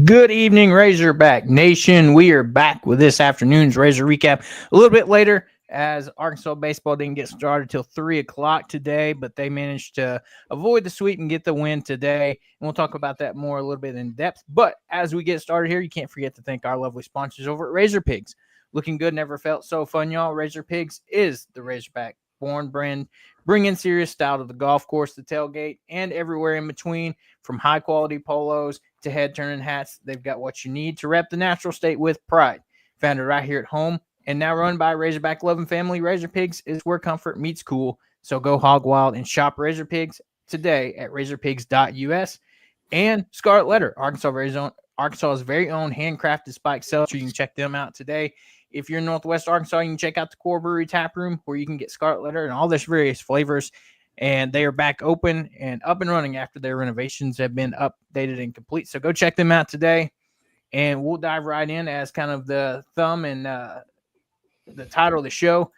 Good evening, Razorback Nation. We are back with this afternoon's Razor Recap a little bit later, as Arkansas baseball didn't get started till 3 o'clock today, but they managed to avoid the sweep and get the win today. And we'll talk about that more a little bit in depth. But as we get started here, you can't forget to thank our lovely sponsors over at Razor Pigs. Looking good never felt so fun, y'all. Razor Pigs is the Razorback born brand, bringing serious style to the golf course, the tailgate, and everywhere in between. From high quality polos to head turning hats, they've got what you need to rep the natural state with pride. Founded right here at home and now run by a Razorback loving family, Razor Pigs is where comfort meets cool. So go hog wild and shop Razor Pigs today at razorpigs.us. And Scarlet Letter, Arkansas's very own handcrafted spiked seltzer. You can check them out today. If you're in Northwest Arkansas, you can check out the Core Brewery Tap Room, where you can get Scarlet Letter and all their various flavors. And they are back open and up and running after their renovations have been updated and complete. So go check them out today. And we'll dive right in as kind of the thumb and the title of the show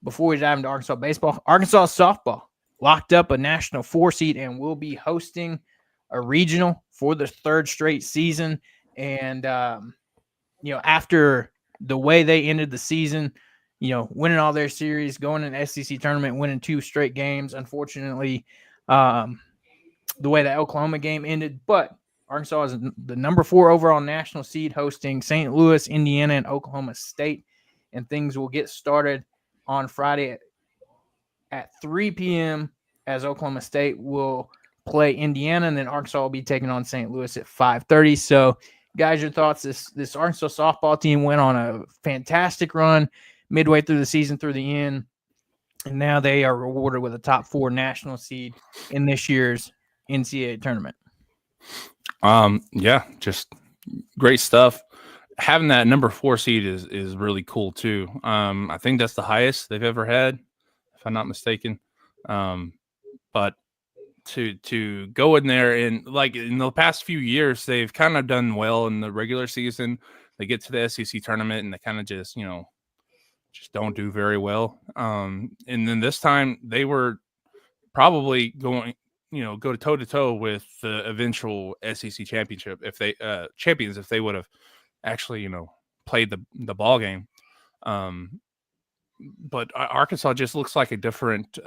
before we dive into Arkansas baseball. Arkansas softball locked up a national 4 seed and will be hosting a regional for the third straight season. And, after the way they ended the season, winning all their series, going in the SEC tournament, winning 2 straight games. Unfortunately, the way the Oklahoma game ended, but Arkansas is the number 4 overall national seed, hosting St. Louis, Indiana, and Oklahoma State. And things will get started on Friday at 3 p.m. as Oklahoma State will play Indiana, and then Arkansas will be taking on St. Louis at 5:30. So, guys, your thoughts? This Arkansas softball team went on a fantastic run midway through the season through the end, and now they are rewarded with a top 4 national seed in this year's NCAA tournament. Yeah, just great stuff. Having that number 4 seed is really cool too. I think that's the highest they've ever had, if I'm not mistaken. But to go in there and, like, in the past few years, they've kind of done well in the regular season. They get to the SEC tournament and they kind of just don't do very well. And then this time they were probably going, go toe to toe with the eventual SEC championship if they champions, if they would have actually, played the ball game. But Arkansas just looks like a different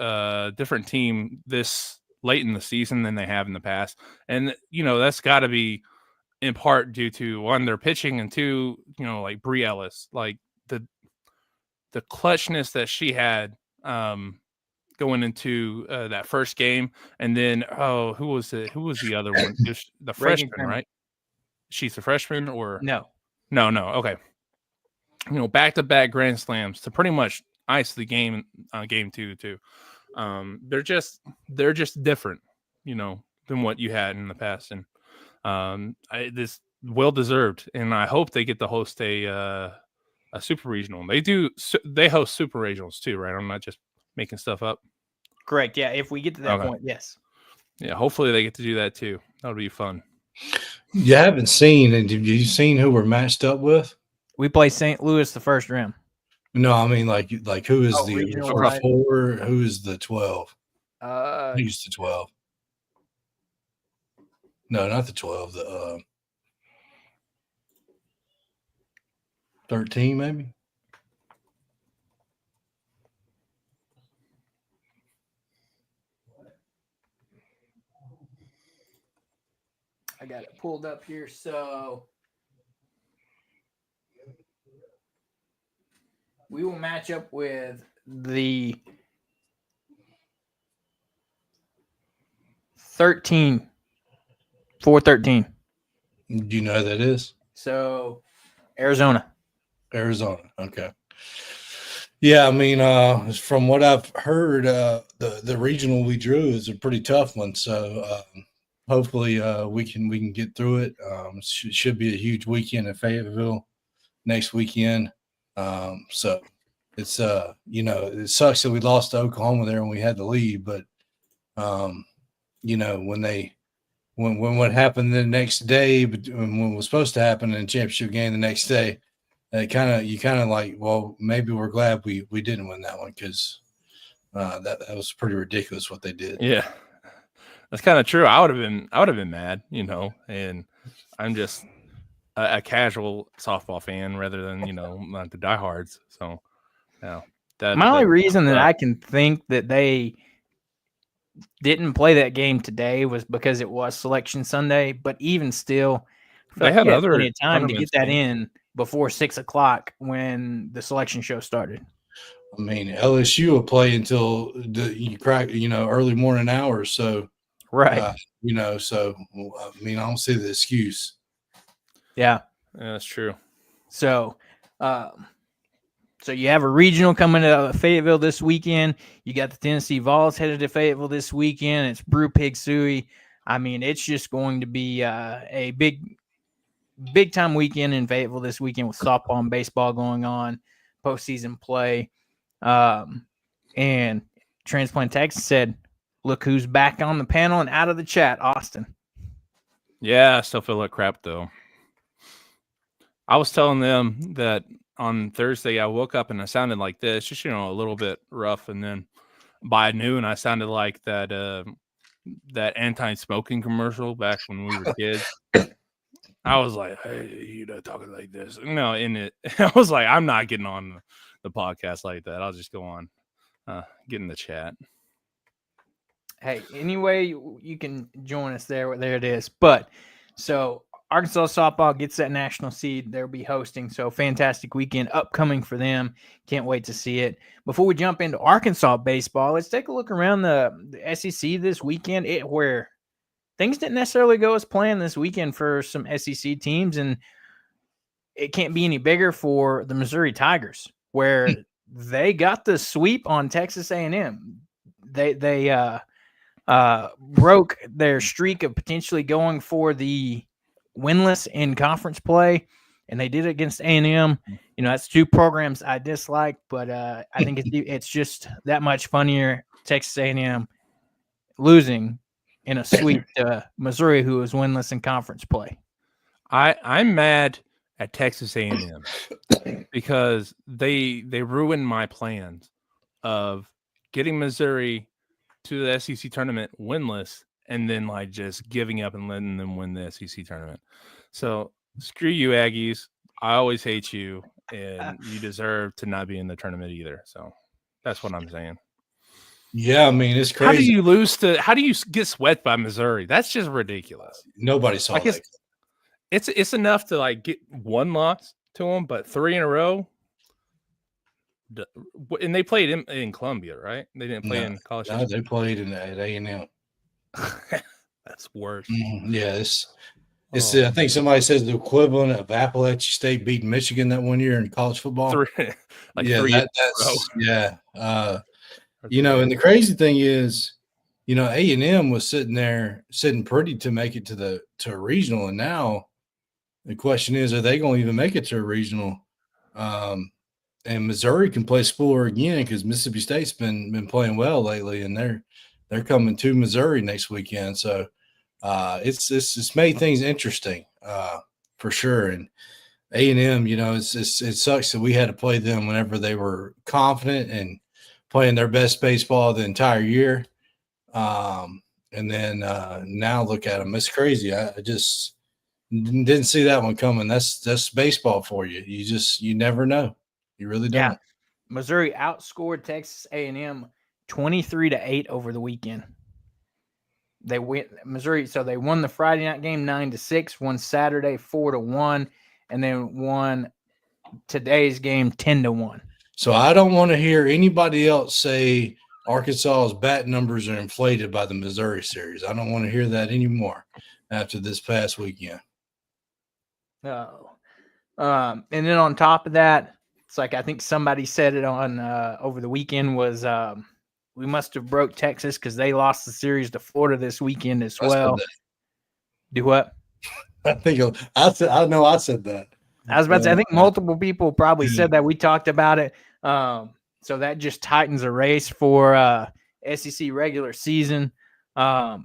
team this late in the season than they have in the past. And, that's got to be in part due to, 1, their pitching, and 2, like Bree Ellis, like the clutchness that she had going into that first game. And then, who was the other one? Just the freshman, right? She's a freshman, or no? Okay. Back-to-back grand slams to pretty much ice the game, game 2 too. They're just different, than what you had in the past, and this well deserved. And I hope they get to host a super regional. They host super regionals too, right? I'm not just making stuff up. Correct. Yeah. If we get to that point, yes. Yeah. Hopefully they get to do that too. That'll be fun. You haven't seen, and have you seen who we're matched up with? We play St. Louis the first round. No, I mean, like who is the regional, 4? Who is the 12? Who's the 12? No, not the 12. The 13, maybe. I got it pulled up here, so we will match up with the 13, 4-13. Do you know who that is? So, Arizona. Okay. Yeah, I mean, from what I've heard, the regional we drew is a pretty tough one. So hopefully we can get through it. Should be a huge weekend in Fayetteville next weekend. So it's it sucks that we lost to Oklahoma there when we had the lead, but when what happened the next day, but when it was supposed to happen in the championship game the next day, you kind of like, well, maybe we're glad we didn't win that one, because that was pretty ridiculous what they did. Yeah, that's kind of true. I would have been mad, and I'm just a casual softball fan rather than not the diehards. So yeah, my only reason that I can think that they didn't play that game today was because it was Selection Sunday. But even still, they had plenty of time to get that in before 6 o'clock when the selection show started. I mean, LSU will play until early morning hours. So, right. So I mean, I don't see the excuse. Yeah, that's true. So, so you have a regional coming to Fayetteville this weekend. You got the Tennessee Vols headed to Fayetteville this weekend. It's Brew Pig Suey. I mean, it's just going to be a big time weekend in Fayetteville this weekend with softball and baseball going on, postseason play. And Transplant Texas said, look who's back on the panel and out of the chat, Austin. Yeah, I still feel like crap, though. I was telling them that on Thursday I woke up and I sounded like this, just, a little bit rough. And then by noon, I sounded like that anti-smoking commercial back when we were kids. I was like, hey, you're not talking like this. I was like, I'm not getting on the podcast like that. I'll just go on, get in the chat. Hey, anyway, you can join us there. There it is. But so Arkansas softball gets that national seed. They'll be hosting. So fantastic weekend upcoming for them. Can't wait to see it. Before we jump into Arkansas baseball, let's take a look around the SEC this weekend, where things didn't necessarily go as planned this weekend for some SEC teams, and it can't be any bigger for the Missouri Tigers, where they got the sweep on Texas A&M. They broke their streak of potentially going for the winless in conference play, and they did it against A&M. That's two programs I dislike, but I think it's just that much funnier. Texas A&M losing in a sweep to Missouri, who was winless in conference play. I'm mad at Texas A&M because they ruined my plans of getting Missouri to the SEC tournament winless and then just giving up and letting them win the SEC tournament. So screw you, Aggies. I always hate you, and you deserve to not be in the tournament either. So that's what I'm saying. Yeah, I mean, it's crazy. How do you get swept by Missouri? That's just ridiculous. Nobody saw that. It's enough to get one loss to them, but 3 in a row. And they played in Columbia, right? They didn't play in college. No, they played at A&M. That's worse. Yeah, it's. I think somebody says the equivalent of Appalachian State beating Michigan that one year in college football. 3 yeah. And the crazy thing is, A&M was sitting pretty to make it to a regional, and now the question is, are they going to even make it to a regional? And Missouri can play spoiler again because Mississippi State's been playing well lately, and they're coming to Missouri next weekend. So it's made things interesting for sure. And A&M, it sucks that we had to play them whenever they were confident and playing their best baseball the entire year. And then now look at them. It's crazy. I just didn't see that one coming. That's baseball for you. You never know. You really don't. Yeah. Missouri outscored Texas A&M 23-8 over the weekend. They win Missouri, so they won the Friday night game 9-6, won Saturday 4-1, and then won today's game 10-1. So I don't want to hear anybody else say Arkansas's bat numbers are inflated by the Missouri series. I don't want to hear that anymore after this past weekend. No. And then on top of that, it's I think somebody said it on over the weekend was we must have broke Texas because they lost the series to Florida this weekend as well. Do what? I think I said that. I was about to say, I think multiple people probably said that. We talked about it. So that just tightens a race for SEC regular season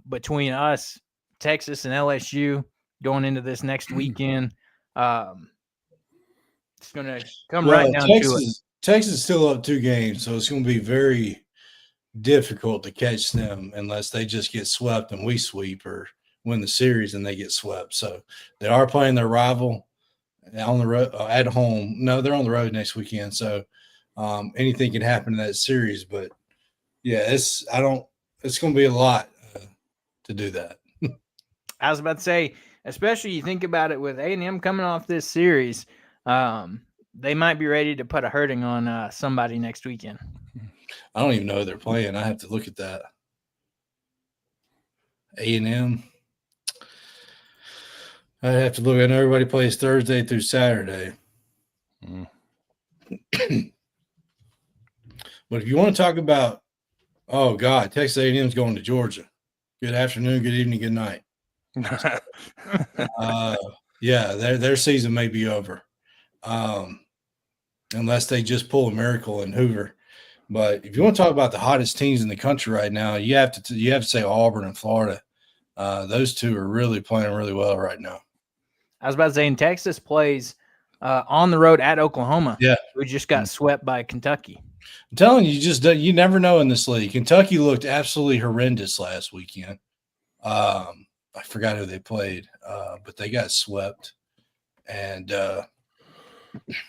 between us, Texas, and LSU going into this next weekend. It's going to come right down to it. Texas is still up 2 games, so it's going to be very difficult to catch them unless they just get swept and we sweep, or win the series and they get swept. So they are playing their rival. on the road at home. No, they're on the road next weekend, so anything can happen in that series. But yeah, it's going to be a lot to do that. I was about to say, especially you think about it with A&M coming off this series, they might be ready to put a hurting on somebody next weekend. I don't even know who they're playing. I have to look at that. A&M. I have to look. I know everybody plays Thursday through Saturday. But if you want to talk about, oh God, Texas A&M's going to Georgia. Good afternoon, good evening, good night. Yeah, their season may be over, unless they just pull a miracle in Hoover. But if you want to talk about the hottest teams in the country right now, you have to say Auburn and Florida. Those two are really playing really well right now. I was about to say, in Texas plays on the road at Oklahoma. Yeah, who just got swept by Kentucky. I'm telling you, you never know in this league. Kentucky looked absolutely horrendous last weekend. I forgot who they played, but they got swept, and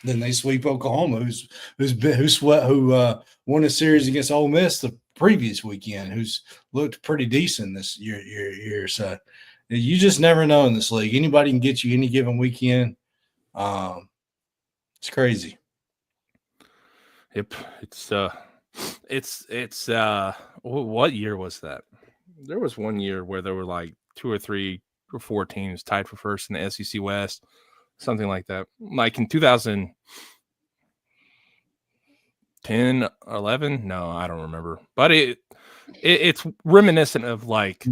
then they sweep Oklahoma, who won a series against Ole Miss the previous weekend, who's looked pretty decent this year. So you just never know in this league. Anybody can get you any given weekend. It's crazy. Yep, it's what year was that? There was one year where there were like 2 or 3 or 4 teams tied for first in the SEC West, something like that. Like in 2010, 11? No, I don't remember. But it's reminiscent of like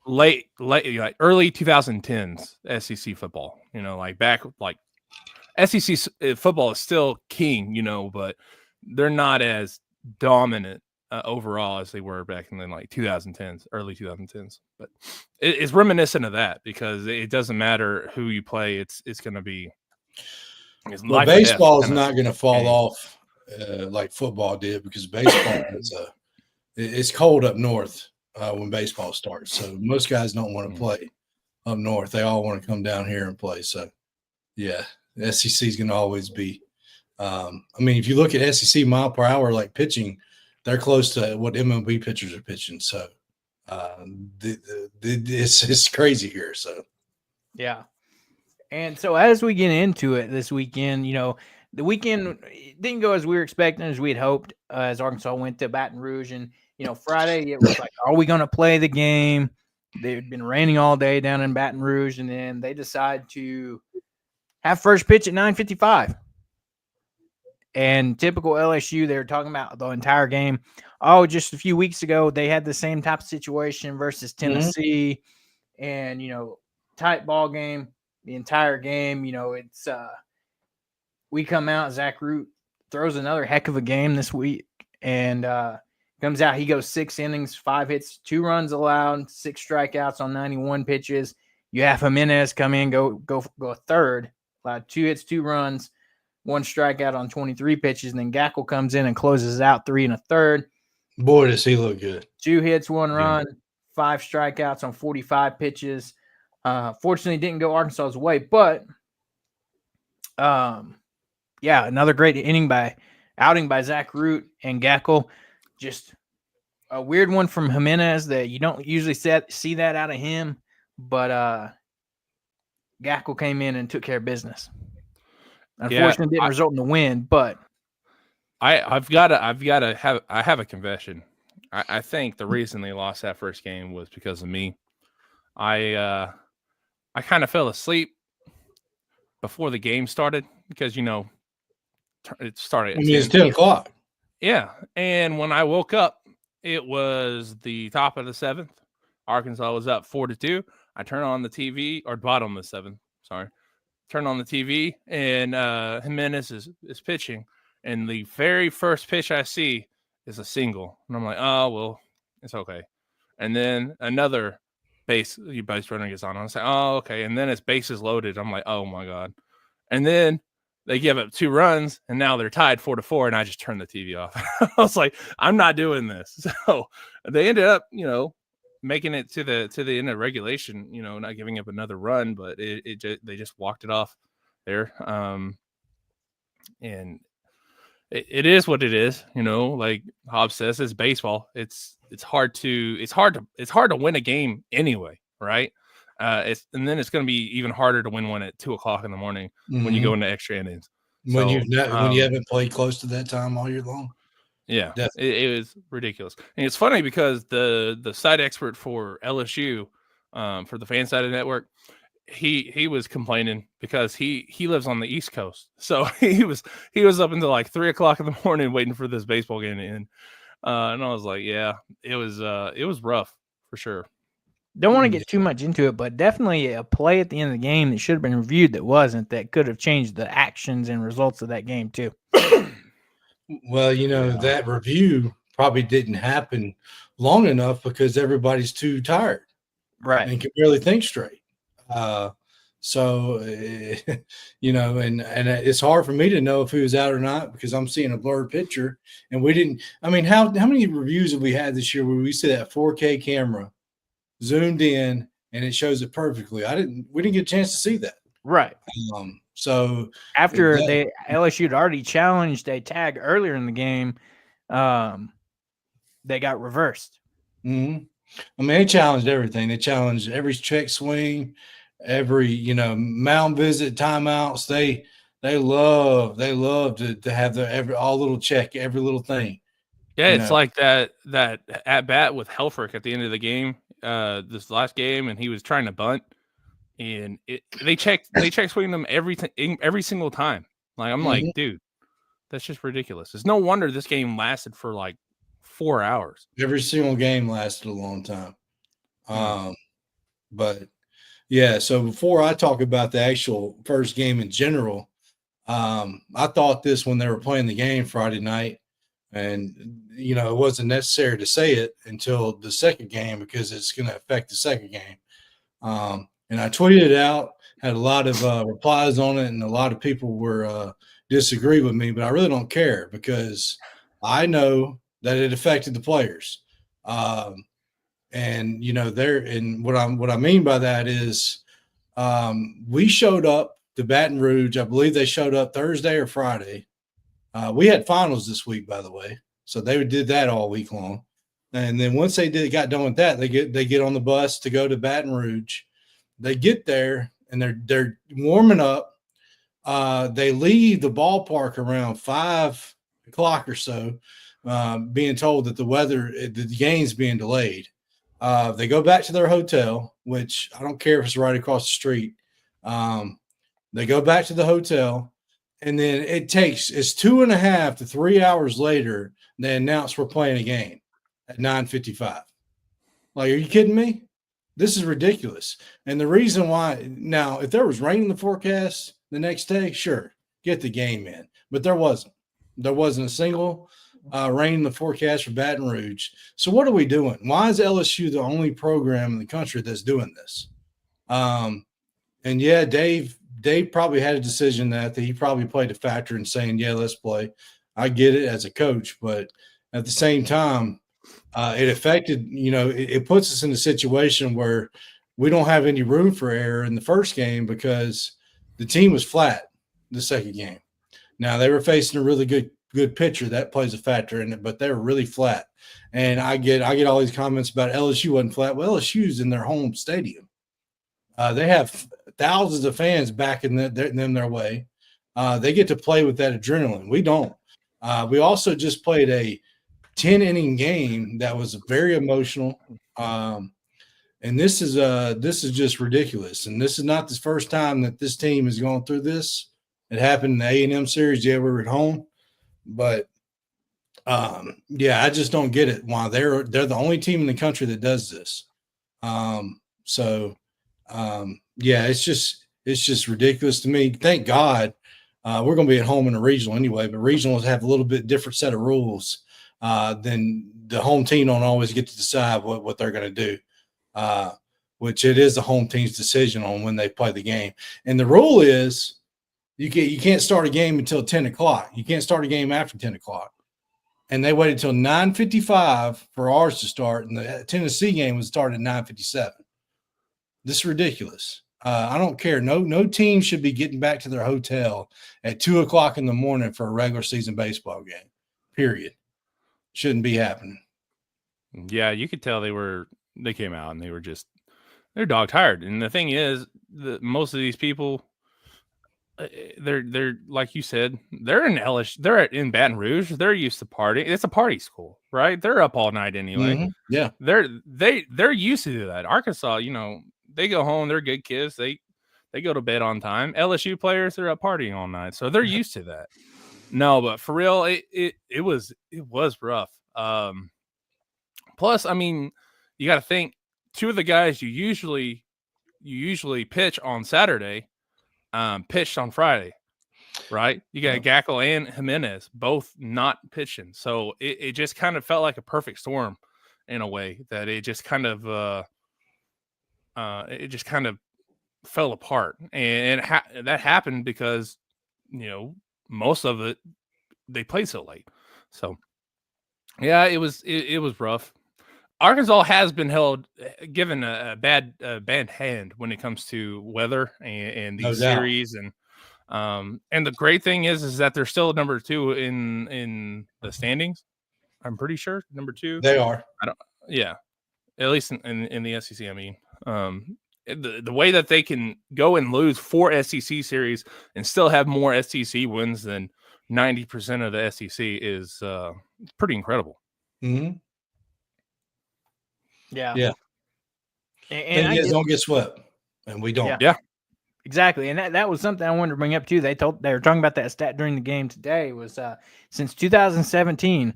late like early 2010s SEC football. You know, like back like SEC football is still king, you know, but they're not as dominant overall as they were back in the like 2010s, early 2010s. But it's reminiscent of that because it doesn't matter who you play; it's going to be. Well, baseball is not going to fall off like football did because baseball it's cold up north when baseball starts. So most guys don't want to play up north; they all want to come down here and play. So yeah, the SEC is going to always be. I mean, if you look at SEC mile per hour, like pitching, they're close to what MLB pitchers are pitching. So it's crazy here. So yeah. And so as we get into it this weekend, you know, the weekend didn't go as we were expecting, as we had hoped, as Arkansas went to Baton Rouge. And, you know, Friday, it was like, are we going to play the game? They'd been raining all day down in Baton Rouge. And then they decide to have first pitch at 9:55. And typical LSU, they were talking about the entire game. Oh, just a few weeks ago, they had the same type of situation versus Tennessee. And, you know, tight ball game, the entire game. You know, it's we come out, Zach Root throws another heck of a game this week. And comes out, he goes 6 innings, 5 hits, 2 runs allowed, 6 strikeouts on 91 pitches. You have Jimenez come in, go third, allowed 2 hits, 2 runs, 1 strikeout on 23 pitches, and then Gackle comes in and closes out 3 1/3. Boy, does he look good. 2 hits, 1 run, 5 strikeouts on 45 pitches. Fortunately, didn't go Arkansas's way, but another great outing by Zach Root and Gackle. Just a weird one from Jimenez that you don't usually see that out of him, but Gackle came in and took care of business. Unfortunately, didn't result in the win, but I have a confession. I think the reason they lost that first game was because of me. I kind of fell asleep before the game started because, you know, it started. It's 10 o'clock. Yeah, and when I woke up, it was the top of the 7th. Arkansas was up 4-2. I turn on the TV, or bottom of the 7th. Sorry. Turn on the TV, and Jimenez is pitching, and the very first pitch I see is a single, and I'm like, oh well, it's okay. And then another base runner gets on. I say, oh okay, and then it's bases loaded. I'm like, oh my god, and then they give up 2 runs, and now they're tied 4-4, and I just turned the TV off. I was like, I'm not doing this. So they ended up, you know, making it to the end of regulation, you know, not giving up another run, but they just walked it off. there. And it is what it is, you know. Like Hobbs says, it's baseball. It's hard to win a game anyway, right? And then it's going to be even harder to win one at 2:00 in the morning when you go into extra innings. When So, when you haven't played close to that time all year long. Yeah, it was ridiculous. And it's funny because the site expert for LSU, for the fan side of the network, he was complaining because he lives on the East Coast, so he was up until like 3:00 in the morning waiting for this baseball game to end. And I was like, yeah, it was rough for sure. Don't want to get too much into it, but definitely a play at the end of the game that should have been reviewed that wasn't, that could have changed the actions and results of that game too. Well, you know, that review probably didn't happen long enough because everybody's too tired, right, and can barely think straight. So, you know, and it's hard for me to know if he was out or not because I'm seeing a blurred picture, and we didn't. I mean, how many reviews have we had this year where we see that 4K camera zoomed in and it shows it perfectly? We didn't get a chance to see that. Right. So after LSU had already challenged a tag earlier in the game, they got reversed. Mm-hmm. I mean, they challenged everything. They challenged every check swing, every, you know, mound visit, timeouts. They love to have all little check, every little thing. Yeah, it's like that at bat with Helfrich at the end of the game, this last game, and he was trying to bunt. And they check swing them every single time. Like I'm like, dude, that's just ridiculous. It's no wonder this game lasted for like 4 hours. Every single game lasted a long time. But yeah, so before I talk about the actual first game in general, I thought this when they were playing the game Friday night, and you know, it wasn't necessary to say it until the second game because it's going to affect the second game. And I tweeted it out, had a lot of replies on it, and a lot of people were disagree with me, but I really don't care because I know that it affected the players. And you know, and what I mean by that is we showed up to Baton Rouge. I believe they showed up Thursday or Friday. We had finals this week, by the way, so they did that all week long. And then once they got done with that, they get on the bus to go to Baton Rouge. They get there and they're warming up. They leave the ballpark around 5:00 or so, being told that the game's being delayed. They go back to their hotel, which I don't care if it's right across the street. They go back to the hotel, and then it's 2.5 to 3 hours later, they announce we're playing a game at 9:55. Like, are you kidding me? This is ridiculous. And the reason why, now, if there was rain in the forecast the next day, sure, get the game in. But there wasn't. There wasn't a single rain in the forecast for Baton Rouge. So what are we doing? Why is LSU the only program in the country that's doing this? And yeah, Dave probably had a decision that he probably played a factor in saying, yeah, let's play. I get it as a coach, but at the same time, it affected, you know, it puts us in a situation where we don't have any room for error in the first game because the team was flat the second game. Now, they were facing a really good pitcher. That plays a factor in it, but they were really flat. And I get all these comments about LSU wasn't flat. Well, LSU's in their home stadium. They have thousands of fans backing them their way. They get to play with that adrenaline. We don't. We also just played a 10-inning game that was very emotional. And this is just ridiculous. And this is not the first time that this team has gone through this. It happened in the A&M series. Yeah, we were at home. But, yeah, I just don't get it why they're the only team in the country that does this. Yeah, it's just ridiculous to me. Thank God we're going to be at home in a regional anyway, but regionals have a little bit different set of rules than the home team don't always get to decide what they're going to do, which it is the home team's decision on when they play the game. And the rule is you can't start a game until 10 o'clock. You can't start a game after 10 o'clock. And they waited until 9:55 for ours to start, and the Tennessee game was started at 9:57. This is ridiculous. I don't care. No team should be getting back to their hotel at 2:00 in the morning for a regular season baseball game. Period. Shouldn't be happening. Yeah, you could tell they came out and they're dog tired. And the thing is, most of these people, they're like you said, they're in LSU, they're in Baton Rouge. They're used to partying. It's a party school, right? They're up all night anyway. Mm-hmm. Yeah, they're used to that. Arkansas, they go home. They're good kids. They go to bed on time. LSU players, they're up partying all night, so they're used to that. No, but for real, it was rough. Plus, I mean, you got to think, two of the guys you usually pitch on Saturday, pitched on Friday, right? You got Gackle and Jimenez both not pitching, so it just kind of felt like a perfect storm in a way that it just kind of fell apart, and that happened because most of it they played so late. So yeah, it was rough. Arkansas has been given a bad hand when it comes to weather and these series, and the great thing is that they're still number 2 in the standings. I'm pretty sure number 2. They are. At least in the SEC. I mean, the way that they can go and lose 4 SEC series and still have more SEC wins than 90% of the SEC is pretty incredible. Mm-hmm. Yeah. And you guys don't get swept, and we don't. Yeah. Exactly. And that was something I wanted to bring up too. They were talking about that stat during the game today. Was since 2017,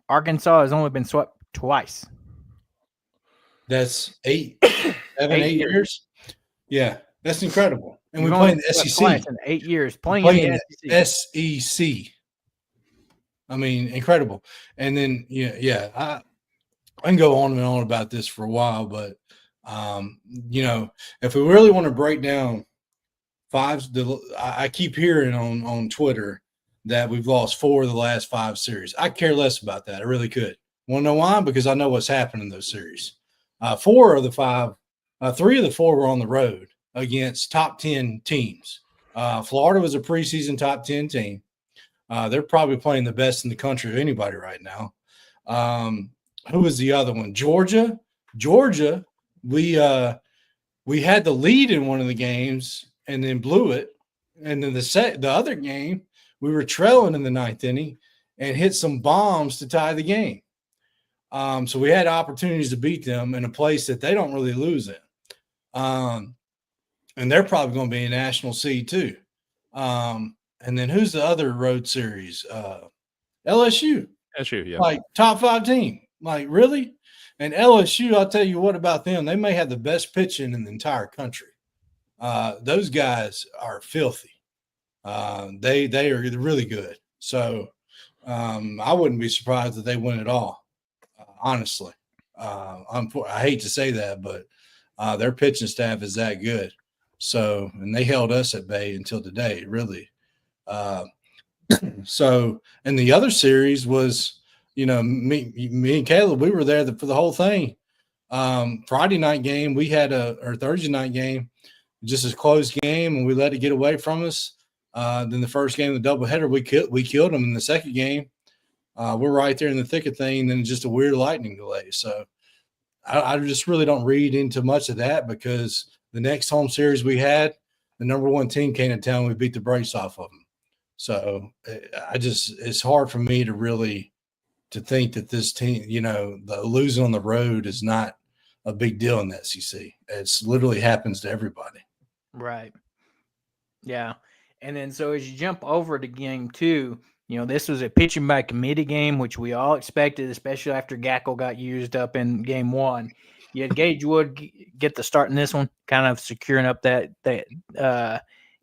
Arkansas has only been swept twice. That's 8 years. Yeah, that's incredible. And we play in the SEC twice in 8 years. Playing in the SEC. I mean, incredible. And then I can go on and on about this for a while, but if we really want to break down fives, I keep hearing on Twitter that we've lost 4 of the last 5 series. I care less about that. I really could. Want to know why? Because I know what's happened in those series. 4 of the 5, 3 of the 4 were on the road against top 10 teams. Florida was a preseason top 10 team. They're probably playing the best in the country of anybody right now. Who was the other one? Georgia, we had the lead in one of the games and then blew it. And then the other game, we were trailing in the 9th inning and hit some bombs to tie the game. So we had opportunities to beat them in a place that they don't really lose in. And they're probably going to be a national seed too. And then who's the other road series? LSU. LSU, yeah. Like top 5 team. Like, really? And LSU, I'll tell you what about them. They may have the best pitching in the entire country. Those guys are filthy. They are really good. So I wouldn't be surprised if they win it all, honestly. I hate to say that, but their pitching staff is that good. So, and they held us at bay until today, really. So, and the other series was, me and Caleb, we were there for the whole thing. Friday night game, we had or Thursday night game, just a close game, and we let it get away from us. Then the first game, the doubleheader, we killed them. In the second game, we're right there in the thick of things, and just a weird lightning delay. So I just really don't read into much of that, because the next home series we had, the number 1 team came to town. We beat the brakes off of them. So it's hard for me to think that this team, the losing on the road is not a big deal in the SEC. It's literally happens to everybody. Right. Yeah. And then so as you jump over to game 2, this was a pitching by committee game, which we all expected, especially after Gackle got used up in game 1. You had Gage Wood get the start in this one, kind of securing up that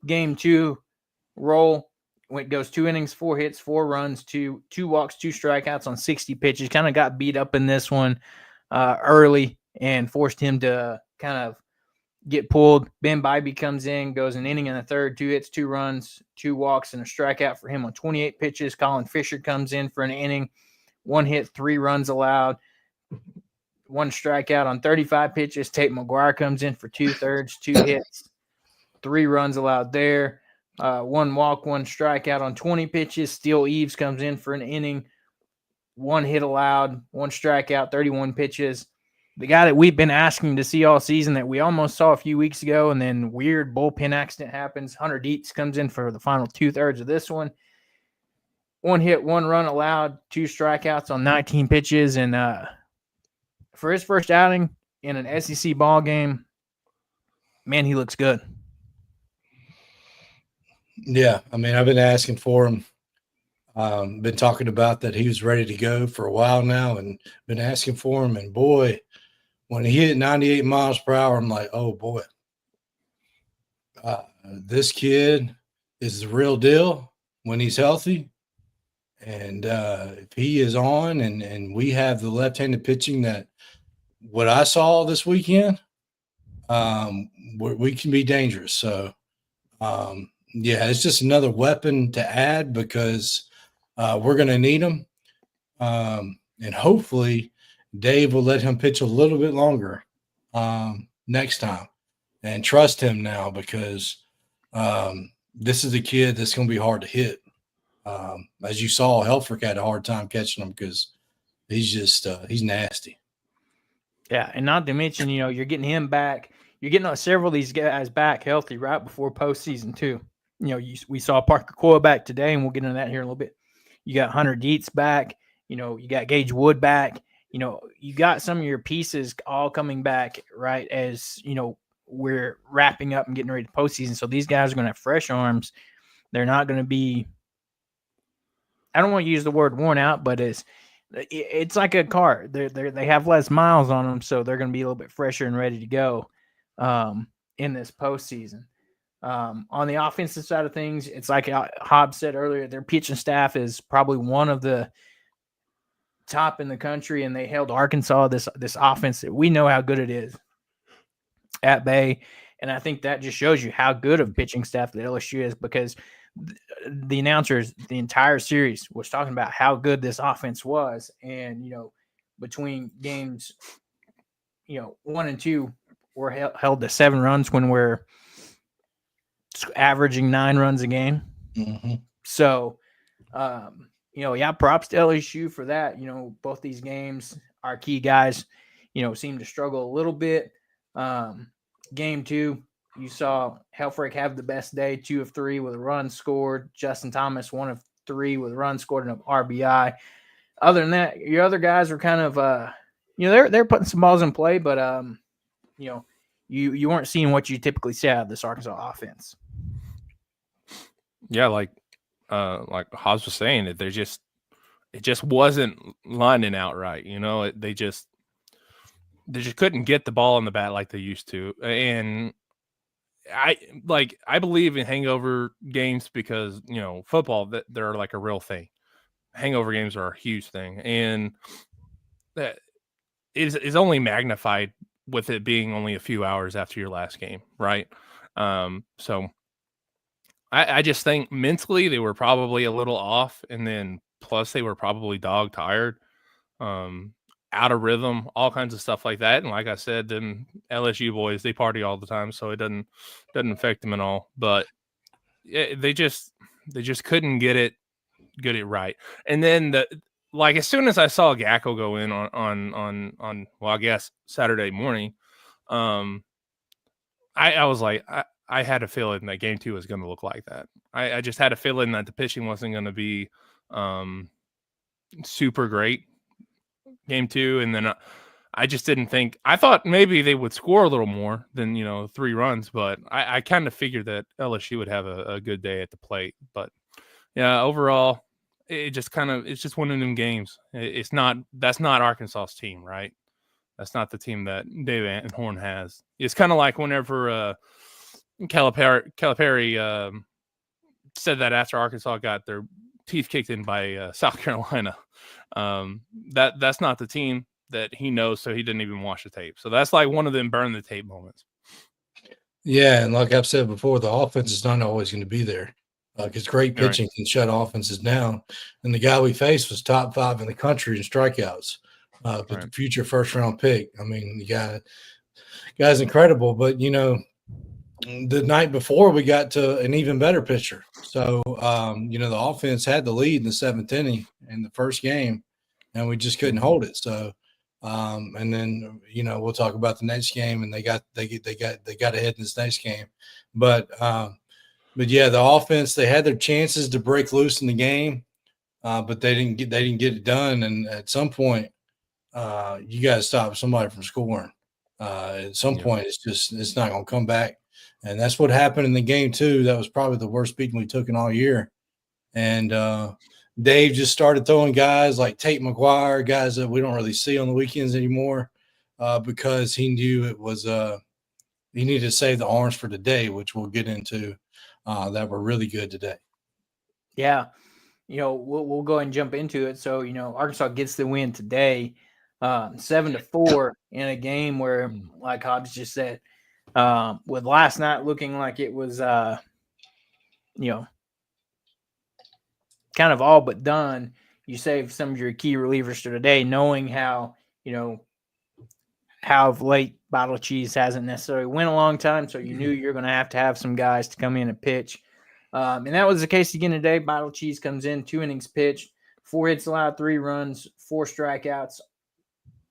game 2 role. When it goes 2 innings, 4 hits, 4 runs, 2 walks, 2 strikeouts on 60 pitches. Kind of got beat up in this one early and forced him to kind of get pulled. Ben Bybee comes in, goes an inning and a third, 2 hits, 2 runs, 2 walks, and a strikeout for him on 28 pitches. Colin Fisher comes in for an inning, 1 hit, 3 runs allowed, 1 strikeout on 35 pitches. Tate McGuire comes in for 2 thirds, 2 hits, 3 runs allowed there. 1 walk, 1 strikeout on 20 pitches. Steele Eves comes in for an inning. 1 hit allowed, 1 strikeout, 31 pitches. The guy that we've been asking to see all season that we almost saw a few weeks ago, and then weird bullpen accident happens. Hunter Dietz comes in for the final 2/3 of this one. 1 hit, 1 run allowed, 2 strikeouts on 19 pitches. And for his first outing in an SEC ball game, man, he looks good. Yeah, I mean, I've been asking for him. Been talking about that he was ready to go for a while now, and been asking for him. And boy, when he hit 98 miles per hour, I'm like, oh boy, this kid is the real deal when he's healthy. And if he is on, and we have the left-handed pitching that what I saw this weekend, we can be dangerous. So, yeah, it's just another weapon to add because we're going to need him. And hopefully Dave will let him pitch a little bit longer next time and trust him now because this is a kid that's going to be hard to hit. As you saw, Helfrich had a hard time catching him because he's just he's nasty. Yeah, and not to mention, you're getting him back. You're getting several of these guys back healthy right before postseason too. We saw Parker Coyle back today, and we'll get into that here in a little bit. You got Hunter Dietz back. You got Gage Wood back. You got some of your pieces all coming back right as, we're wrapping up and getting ready to postseason. So these guys are going to have fresh arms. They're not going to be, I don't want to use the word worn out, but it's like a car. They have less miles on them, so they're going to be a little bit fresher and ready to go in this postseason. On the offensive side of things, it's like Hobbs said earlier, their pitching staff is probably one of the top in the country, and they held Arkansas, this offense that we know how good it is, at bay. And I think that just shows you how good of pitching staff that LSU is, because the announcers the entire series was talking about how good this offense was. And, between games, 1 and 2 were held to 7 runs when we're averaging 9 runs a game. Mm-hmm. So, props to LSU for that. Both these games, our key guys, seem to struggle a little bit. Game 2, you saw Helfrich have the best day, 2 of 3 with a run scored. Justin Thomas, 1 of 3 with a run scored and an RBI. Other than that, your other guys were kind of, they're putting some balls in play, but you weren't seeing what you typically see out of this Arkansas offense. Yeah, like Hobbs was saying, it just wasn't lining out right. They just couldn't get the ball in the bat like they used to. And I believe in hangover games because, football, they're like a real thing. Hangover games are a huge thing. And that is only magnified with it being only a few hours after your last game, right? So I just think mentally they were probably a little off, and then plus they were probably dog tired, out of rhythm, all kinds of stuff like that. And like I said, then LSU boys, they party all the time, so it doesn't affect them at all. But they just couldn't get it right. And then as soon as I saw Gackel go in on I guess Saturday morning, I was like, I had a feeling that game 2 was going to look like that. I just had a feeling that the pitching wasn't going to be super great game 2. And then I just didn't think – I thought maybe they would score a little more than, 3 runs. But I kind of figured that LSU would have a good day at the plate. But, yeah, overall, it's just one of them games. That's not Arkansas's team, right? That's not the team that Dave Horn has. It's kind of like whenever Calipari said that after Arkansas got their teeth kicked in by South Carolina. That's not the team that he knows, so he didn't even watch the tape. So that's like one of them burn the tape moments. Yeah, and like I've said before, the offense is not always going to be there because great pitching can shut offenses down. And the guy we faced was top 5 in the country in strikeouts, but the future first-round pick. I mean, the guy's incredible. But, the night before we got to an even better pitcher. So, the offense had the lead in the seventh inning in the first game, and we just couldn't hold it. So, and then we'll talk about the next game, and they got ahead in this next game, but yeah, the offense, they had their chances to break loose in the game, but they didn't get it done. And at some point, you got to stop somebody from scoring. At some point, it's not going to come back. And that's what happened in the game too. That was probably the worst beating we took in all year. And Dave just started throwing guys like Tate McGuire, guys that we don't really see on the weekends anymore, because he knew it was he needed to save the arms for today, which we'll get into, that were really good today. Yeah. We'll go ahead and jump into it. So, Arkansas gets the win today, 7-4 in a game where, like Hobbs just said, with last night looking like it was, kind of all but done, you saved some of your key relievers for today, knowing how, how of late Bottle Cheese hasn't necessarily went a long time. So you knew you're going to have some guys to come in and pitch. And that was the case again today. Bottle Cheese comes in, 2 innings pitched, 4 hits allowed, 3 runs, 4 strikeouts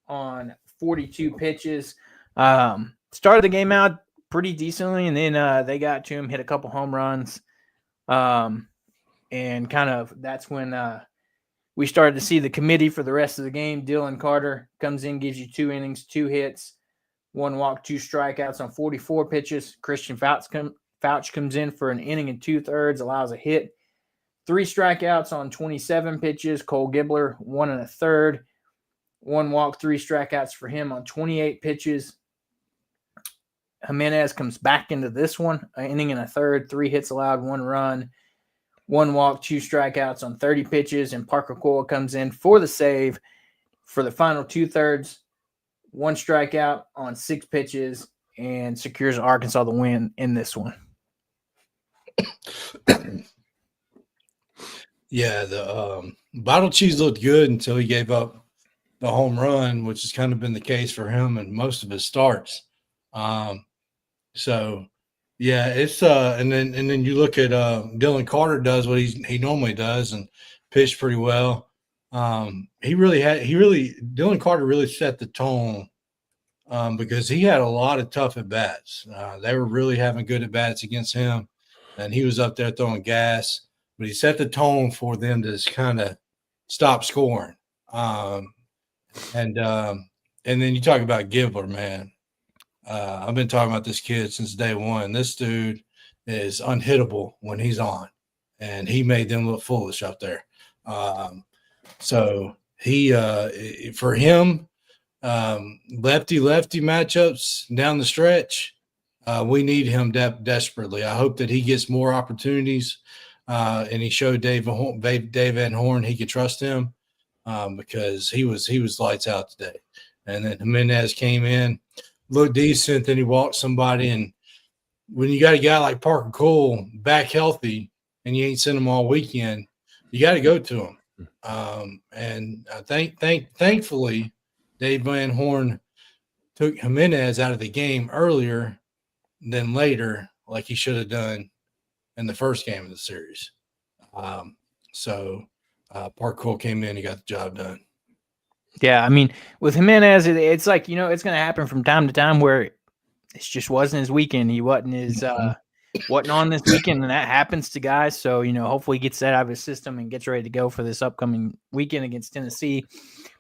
on 42 pitches. Started the game out pretty decently, and then they got to him, hit a couple home runs. And kind of that's when we started to see the committee for the rest of the game. Dylan Carter comes in, gives you 2 innings, 2 hits, 1 walk, 2 strikeouts on 44 pitches. Christian Fouch comes in for an inning and 2/3, allows a hit, 3 strikeouts on 27 pitches. Cole Gibbler, 1 1/3, 1 walk, 3 strikeouts for him on 28 pitches. Jimenez comes back into this one, an inning and 1/3, 3 hits allowed, 1 run, 1 walk, 2 strikeouts on 30 pitches. And Parker Cole comes in for the save for the final 2/3, 1 strikeout on 6 pitches, and secures Arkansas the win in this one. Yeah, the Bottle Cheese looked good until he gave up the home run, which has kind of been the case for him in most of his starts. So yeah, it's and then you look at Dylan Carter does what he normally does and pitched pretty well. Dylan Carter really set the tone, because he had a lot of tough at bats. They were really having good at bats against him, and he was up there throwing gas. But he set the tone for them to just kind of stop scoring. And then you talk about Gibbler, man. I've been talking about this kid since day one. This dude is unhittable when he's on, and he made them look foolish out there. So he, for him, lefty matchups down the stretch, we need him desperately. I hope that he gets more opportunities, and he showed Dave Van Horn he could trust him, because he was lights out today. And then Jimenez came in, looked decent, then he walked somebody. And when you got a guy like Parker Cole back healthy and you ain't seen him all weekend, you got to go to him. And I thankfully, Dave Van Horn took Jimenez out of the game earlier than later, like he should have done in the first game of the series. So Parker Cole came in, he got the job done. Yeah, I mean, with Jimenez, it's like, it's going to happen from time to time where it just wasn't his weekend. He wasn't on this weekend, and that happens to guys. So, hopefully he gets that out of his system and gets ready to go for this upcoming weekend against Tennessee.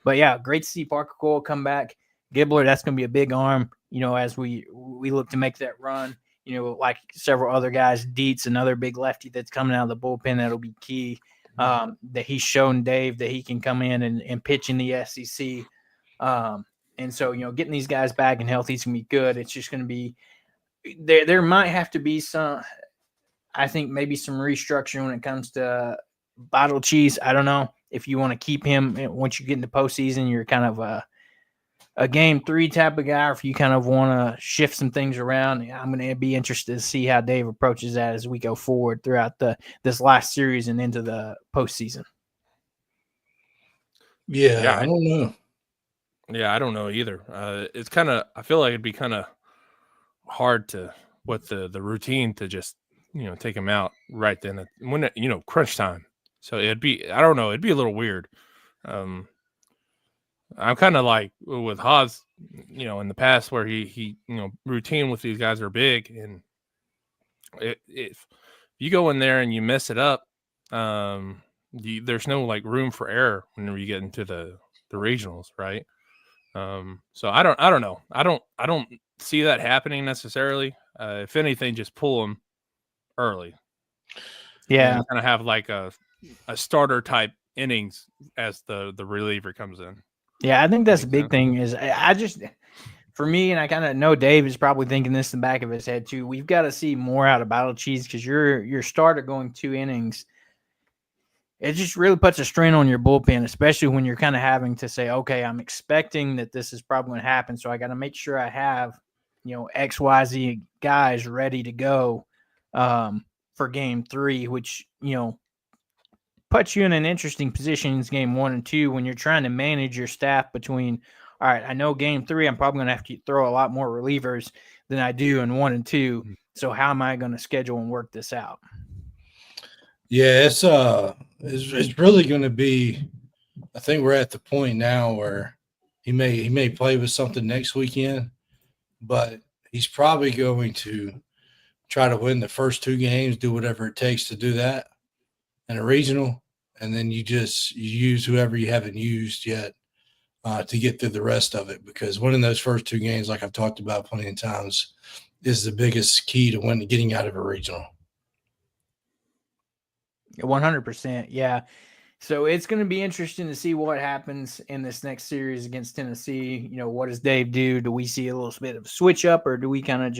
But, yeah, great to see Parker Cole come back. Gibbler, that's going to be a big arm, as we look to make that run. Like several other guys, Dietz, another big lefty that's coming out of the bullpen, that'll be key. That he's shown Dave that he can come in and pitch in the SEC. And so, getting these guys back and healthy is going to be good. It's just going to be there might have to be I think maybe some restructuring when it comes to Bottle Cheese. I don't know if you want to keep him once you get into postseason, you're kind of a game 3 type of guy, or if you kind of want to shift some things around. I'm going to be interested to see how Dave approaches that as we go forward throughout this last series and into the postseason. Yeah, I don't know. Yeah, I don't know either. It's kind of, I feel like it'd be kind of hard to with the routine to just take him out right then when crunch time. So it'd be I don't know, it'd be a little weird. I'm kind of like with Hobbs, in the past where he routine with these guys are big, and if you go in there and you mess it up, there's no like room for error whenever you get into the regionals, right? So I don't know. I don't see that happening necessarily. If anything, just pull them early. Yeah, kind of have like a starter type innings as the reliever comes in. Yeah, I think that's the big thing is I just, for me, and I kind of know Dave is probably thinking this in the back of his head too. We've got to see more out of Battle Cheese because your starter going 2 innings, it just really puts a strain on your bullpen, especially when you're kind of having to say, okay, I'm expecting that this is probably going to happen, so I got to make sure I have, XYZ guys ready to go for Game 3, which puts you in an interesting position in game 1 and 2 when you're trying to manage your staff between, all right, I know Game 3, I'm probably going to have to throw a lot more relievers than I do in 1 and 2. So how am I going to schedule and work this out? Yeah, it's really going to be. I think we're at the point now where he may play with something next weekend, but he's probably going to try to win the first 2 games, do whatever it takes to do that in a regional, and then you use whoever you haven't used yet to get through the rest of it, because winning those first 2 games, like I've talked about plenty of times, is the biggest key to getting out of a regional. 100%, yeah. So it's going to be interesting to see what happens in this next series against Tennessee. What does Dave do? Do we see a little bit of a switch up, or do we kind of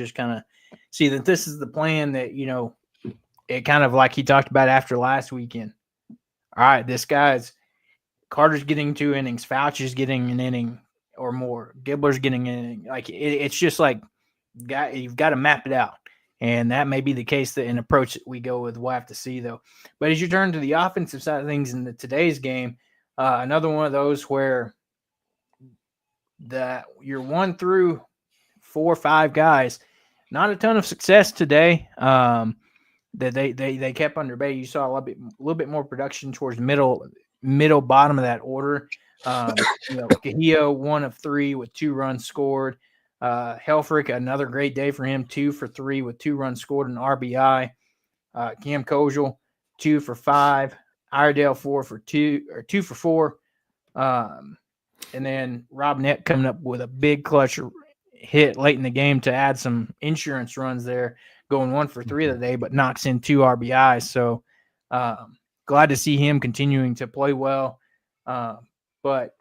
see that this is the plan that, it kind of like he talked about after last weekend? All right, Carter's getting 2 innings, Fouch is getting an inning or more, Gibbler's getting an inning. Like it's just like you've got to map it out. And that may be the case that an approach that we go with. We'll have to see, though. But as you turn to the offensive side of things in today's game, another one of those where you're 1 through 4 or 5 guys, not a ton of success today. That they kept under bay. You saw a little bit more production towards middle bottom of that order. Cahillo 1 of 3 with 2 runs scored. Helfrich, another great day for him, 2 for 3 with 2 runs scored and RBI. Cam Kojal, 2 for 5. Iredale 2 for 4. And then Rob Nett coming up with a big clutch hit late in the game to add some insurance runs there, going 1 for 3 of the day, but knocks in 2 RBIs. So glad to see him continuing to play well. But,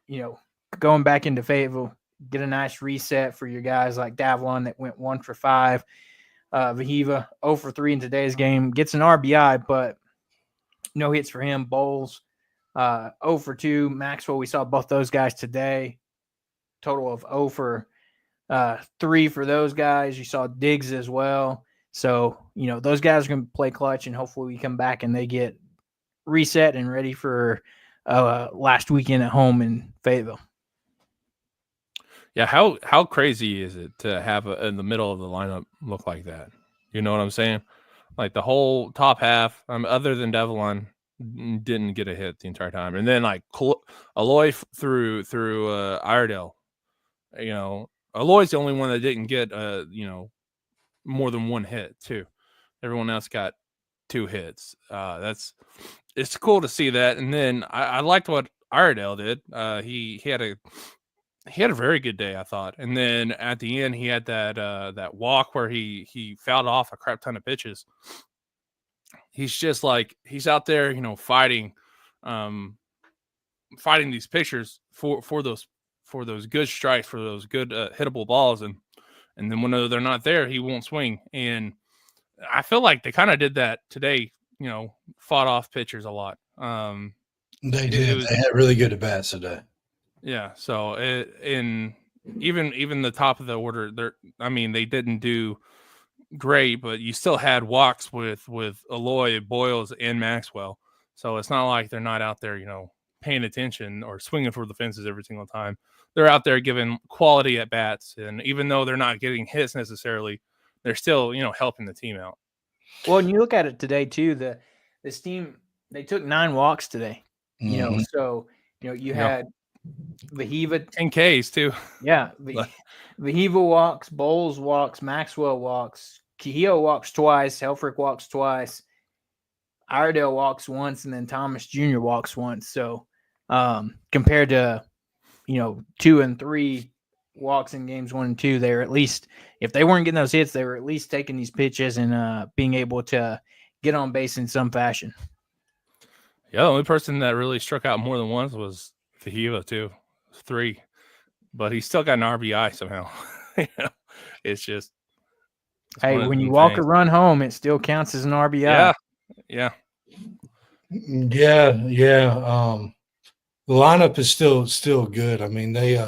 going back into Fayetteville, get a nice reset for your guys like Davlon that went 1 for 5. Vahiva 0 for 3 in today's game, gets an RBI, but no hits for him. Bowles 0 for 2. Maxwell, we saw both those guys today. Total of 0 for 3 for those guys. You saw Diggs as well. So, those guys are going to play clutch, and hopefully we come back and they get reset and ready for last weekend at home in Fayetteville. Yeah, how crazy is it to have in the middle of the lineup look like that? You know what I'm saying? Like the whole top half, other than Devlin, didn't get a hit the entire time, and then like Aloy through Iredale. Aloy's the only one that didn't get more than 1 hit too. Everyone else got 2 hits. It's cool to see that, and then I liked what Iredale did. He had a very good day, I thought. And then at the end, he had that walk where he fouled off a crap ton of pitches. He's just like he's out there, fighting these pitchers for those good strikes, for those good hittable balls, and then when they're not there, he won't swing. And I feel like they kind of did that today. Fought off pitchers a lot. They did. They had really good at bats today. Yeah, so even the top of the order, they didn't do great, but you still had walks with Aloy, Boyles, and Maxwell. So it's not like they're not out there, paying attention or swinging for the fences every single time. They're out there giving quality at bats, and even though they're not getting hits necessarily, they're still, helping the team out. Well, and you look at it today too. This team, they took 9 walks today. So you had Vahiva 10 Ks too. Yeah, Vahiva walks, Bowles walks, Maxwell walks, Kihio walks twice, Helfrich walks twice, Iredale walks once, and then Thomas Jr. walks once. So compared to 2 and 3 walks in games 1 and 2, they were at least, if they weren't getting those hits, they were at least taking these pitches and being able to get on base in some fashion. Yeah, the only person that really struck out more than once was Vahiva too, 3, but he still got an RBI somehow. It's just when you walk a run home, it still counts as an RBI. Yeah. The lineup is still good. I mean, they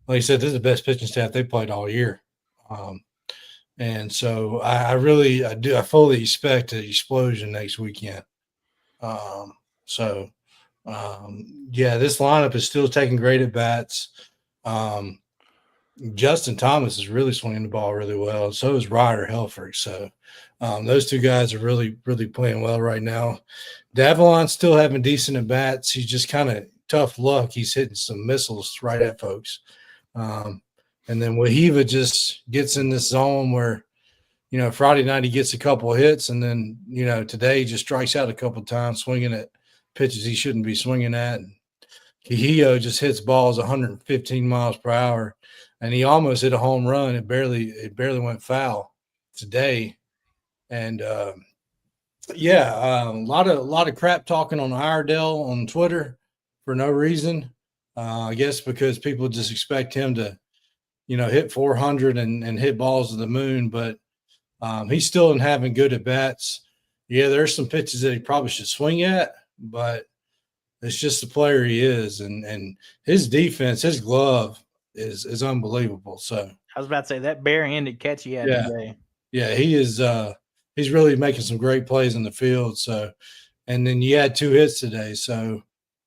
like I said, this is the best pitching staff they played all year. And so I fully expect an explosion next weekend. This lineup is still taking great at bats. Justin Thomas is really swinging the ball really well. So is Ryder Helfrich. So those 2 guys are really, really playing well right now. Davalon's still having decent at bats. He's just kind of tough luck. He's hitting some missiles right at folks. And then Wahiva just gets in this zone where, Friday night he gets a couple of hits, and then, today he just strikes out a couple of times swinging at pitches he shouldn't be swinging at. And Kihio just hits balls 115 miles per hour, and he almost hit a home run. It barely went foul today. And a lot of crap talking on Iredale on Twitter for no reason. I guess because people just expect him to, hit 400 and hit balls to the moon, but he's still in having good at bats. Yeah, there's some pitches that he probably should swing at, but it's just the player he is, and his defense, his glove is unbelievable. So I was about to say that barehanded catch he had today. Yeah, he is. He's really making some great plays in the field. So, and then you had 2 hits today, so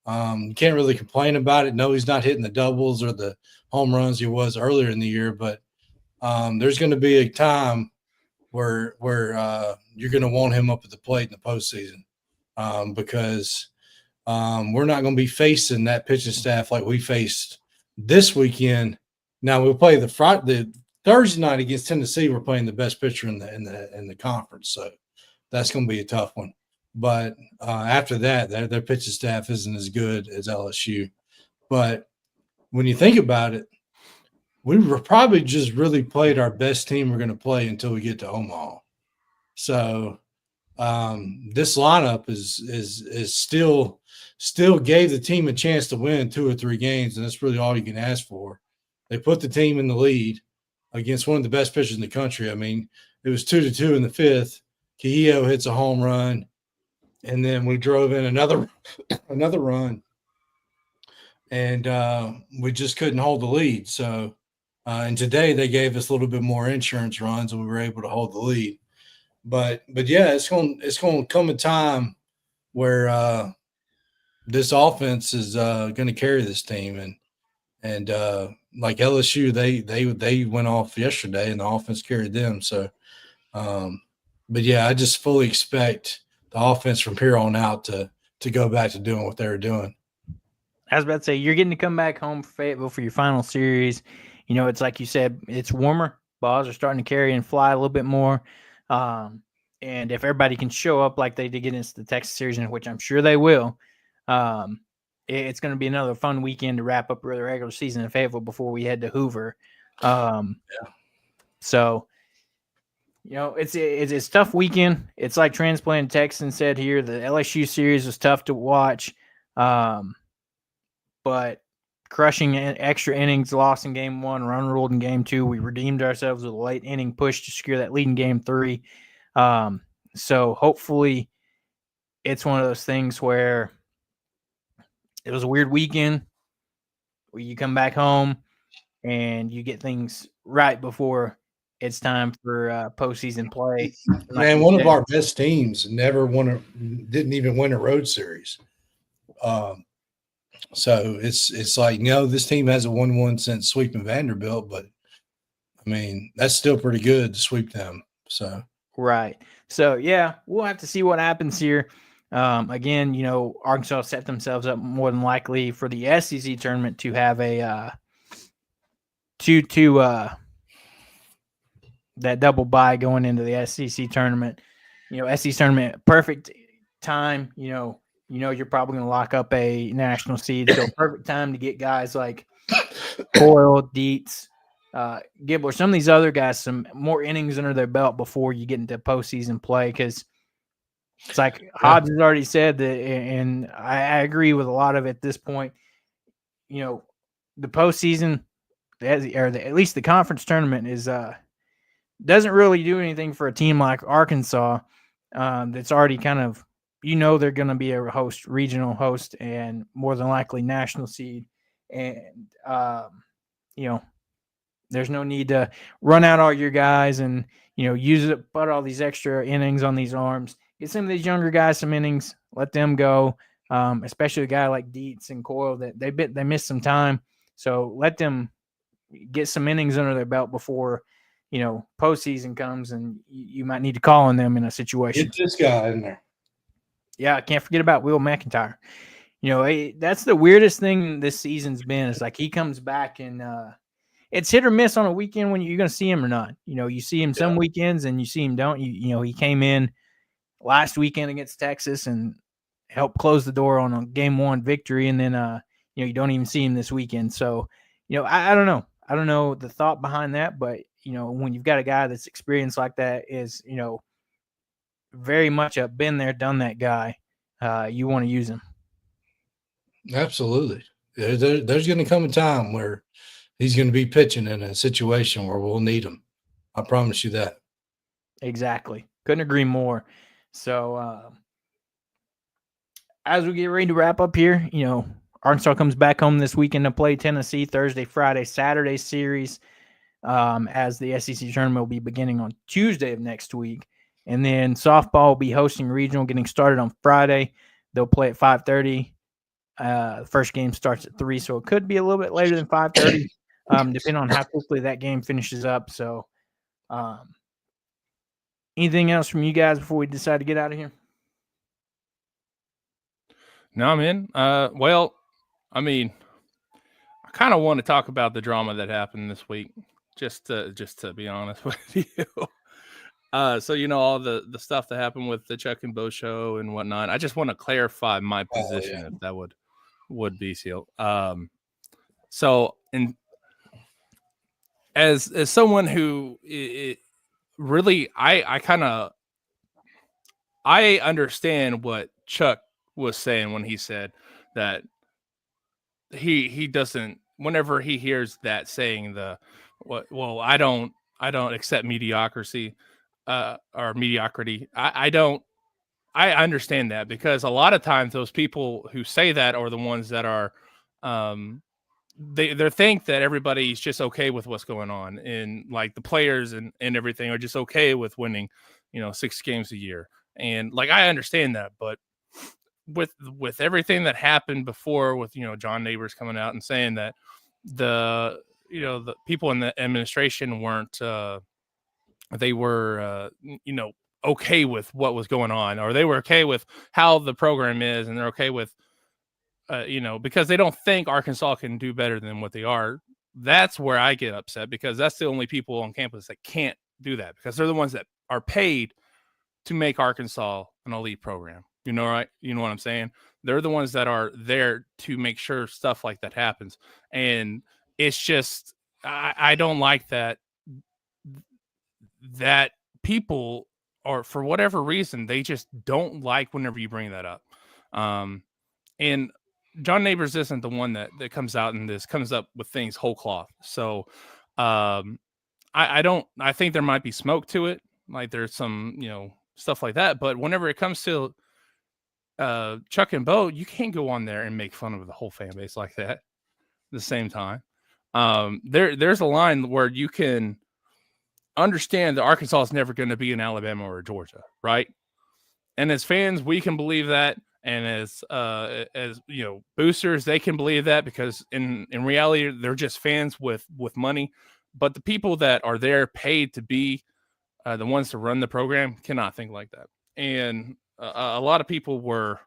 you can't really complain about it. No, he's not hitting the doubles or the home runs he was earlier in the year, but there's going to be a time where you're going to want him up at the plate in the postseason because we're not going to be facing that pitching staff like we faced this weekend. Now we'll play the Thursday night against Tennessee. We're playing the best pitcher in the conference, so that's going to be a tough one. But after that, their pitching staff isn't as good as LSU. But when you think about it, we were probably just really played our best team we're going to play until we get to Omaha. So this lineup is still gave the team a chance to win 2 or 3 games, and that's really all you can ask for. They put the team in the lead against one of the best pitchers in the country. I mean, it was 2-2 in the 5th. Kihio hits a home run, and then we drove in another run, and we just couldn't hold the lead. So, and today they gave us a little bit more insurance runs, and we were able to hold the lead. But yeah, it's going to come a time where this offense is going to carry this team, and like LSU, they went off yesterday, and the offense carried them. So, but yeah, I just fully expect the offense from here on out to go back to doing what they were doing. I was about to say, you're getting to come back home for Fayetteville for your final series. It's like you said, it's warmer. Balls are starting to carry and fly a little bit more. And if everybody can show up like they did against the Texas series, in which I'm sure they will, it's going to be another fun weekend to wrap up the regular season in Fayetteville before we head to Hoover. So, it's a tough weekend. It's like Transplant Texan said here, the LSU series was tough to watch. But crushing extra innings, lost in game 1, run ruled in game 2. We redeemed ourselves with a late inning push to secure that lead in game 3. So hopefully it's one of those things where it was a weird weekend where you come back home and you get things right before it's time for postseason play. Man, one of our best teams didn't even win a road series. So it's like, this team hasn't won one since sweeping Vanderbilt, but I I mean, that's still pretty good to sweep them. So Right. So, yeah, we'll have to see what happens here. Again, Arkansas set themselves up more than likely for the SEC tournament to have a that double bye going into the SEC tournament. SEC tournament, perfect time. You're probably going to lock up a national seed, so perfect time to get guys like Coyle, Dietz, Gibbler, some of these other guys, some more innings under their belt before you get into postseason play. Because it's like Hobbs has already said that, and I agree with a lot of it at this point. The postseason, at least the conference tournament, is doesn't really do anything for a team like Arkansas that's already kind of, they're going to be a regional host, and more than likely national seed. And, there's no need to run out all your guys and, put all these extra innings on these arms. Get some of these younger guys some innings, let them go, especially a guy like Dietz and Coyle that they missed some time. So let them get some innings under their belt before, postseason comes, and you might need to call on them in a situation. Get this guy in there. Yeah, I can't forget about Will McIntyre. That's the weirdest thing this season's been. It's like he comes back and it's hit or miss on a weekend when you're going to see him or not. You see him some weekends and you see him don't. He came in last weekend against Texas and helped close the door on a game 1 victory, and then you don't even see him this weekend. So I don't know. I don't know the thought behind that, but when you've got a guy that's experienced like that, is very much a been there, done that guy, you want to use him. Absolutely. There's going to come a time where he's going to be pitching in a situation where we'll need him. I promise you that. Exactly. Couldn't agree more. So as we get ready to wrap up here, Arkansas comes back home this weekend to play Tennessee Thursday, Friday, Saturday series, as the SEC tournament will be beginning on Tuesday of next week. And then softball will be hosting regional, getting started on Friday. They'll play at 5:30. The first game starts at 3, so it could be a little bit later than 5:30, depending on how quickly that game finishes up. So anything else from you guys before we decide to get out of here? No, I'm in. Well, I mean, I kind of want to talk about the drama that happened this week, just to be honest with you. So all the stuff that happened with the Chuck and Bo show and whatnot. I just want to clarify my position, if that would be sealed. So, and as someone who really, I understand what Chuck was saying when he said that he doesn't, whenever he hears that saying I don't accept mediocrity or mediocrity. I understand that, because a lot of times those people who say that are the ones that are they think that everybody's just okay with what's going on, and like the players and everything are just okay with winning 6 games a year. And like, I understand that, but with everything that happened before, with John Neighbors coming out and saying that the people in the administration weren't they were okay with what was going on, or they were okay with how the program is, and they're okay with because they don't think Arkansas can do better than what they are. That's where I get upset, because that's the only people on campus that can't do that, because they're the ones that are paid to make Arkansas an elite program. Right? You know what I'm saying? They're the ones that are there to make sure stuff like that happens. And it's just, I don't like that people are, for whatever reason, they just don't like whenever you bring that up. And John Neighbors isn't the one that comes out and comes up with things whole cloth. So I think there might be smoke to it. Like, there's some, stuff like that. But whenever it comes to Chuck and Bo, you can't go on there and make fun of the whole fan base like that at the same time. There's a line where you can understand that Arkansas is never going to be in Alabama or Georgia, right? And as fans, we can believe that, and as boosters, they can believe that, because in reality, they're just fans with money. But the people that are there paid to be the ones to run the program cannot think like that. And a lot of people were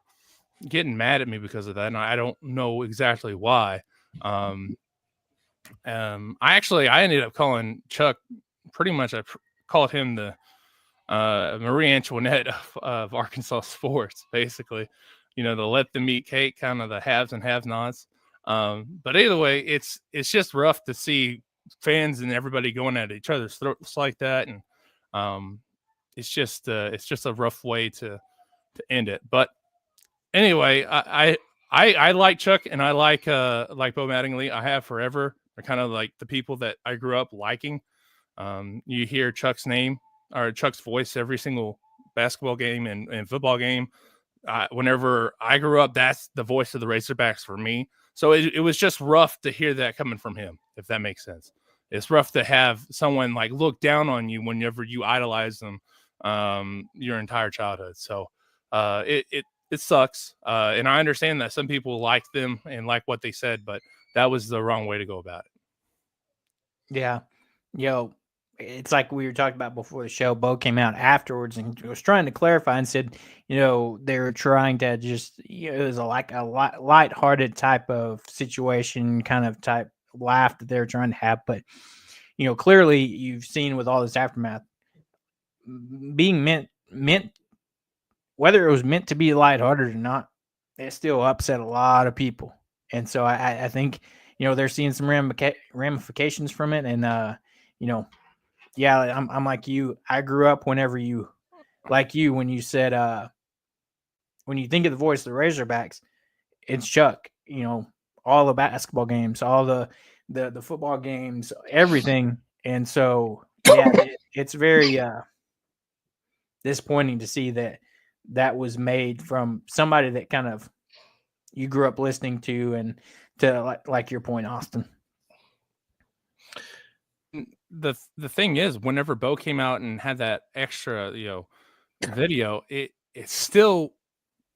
getting mad at me because of that, and I don't know exactly why. I ended up calling Chuck pretty much. I called him the Marie Antoinette of Arkansas sports, basically. You know, the let them eat cake, kind of the haves and have-nots. But either way, it's just rough to see fans and everybody going at each other's throats like that, and it's just a rough way to end it. But anyway, I like Chuck, and I like Bo Mattingly. I have forever. They're kind of like the people that I grew up liking. You hear Chuck's name or Chuck's voice every single basketball game and football game. Whenever I grew up, that's the voice of the Razorbacks for me. So it was just rough to hear that coming from him, if that makes sense. It's rough to have someone like look down on you whenever you idolize them your entire childhood. So it sucks. And I understand that some people like them and like what they said, but that was the wrong way to go about it. Yeah. It's like we were talking about before the show. Bo came out afterwards and was trying to clarify and said, they were trying to just, it was a lighthearted type of situation, kind of type laugh that they were trying to have. But, clearly you've seen with all this aftermath being meant, whether it was meant to be lighthearted or not, it still upset a lot of people. And so I think, they're seeing some ramifications from it. And, yeah, I'm like you. I grew up when you said, when you think of the voice of the Razorbacks, it's Chuck, all the basketball games, all the football games, everything. And so, yeah, it's very disappointing to see that was made from somebody that kind of you grew up listening to, and to like your point, Austin. The thing is, whenever Bo came out and had that extra, video, it still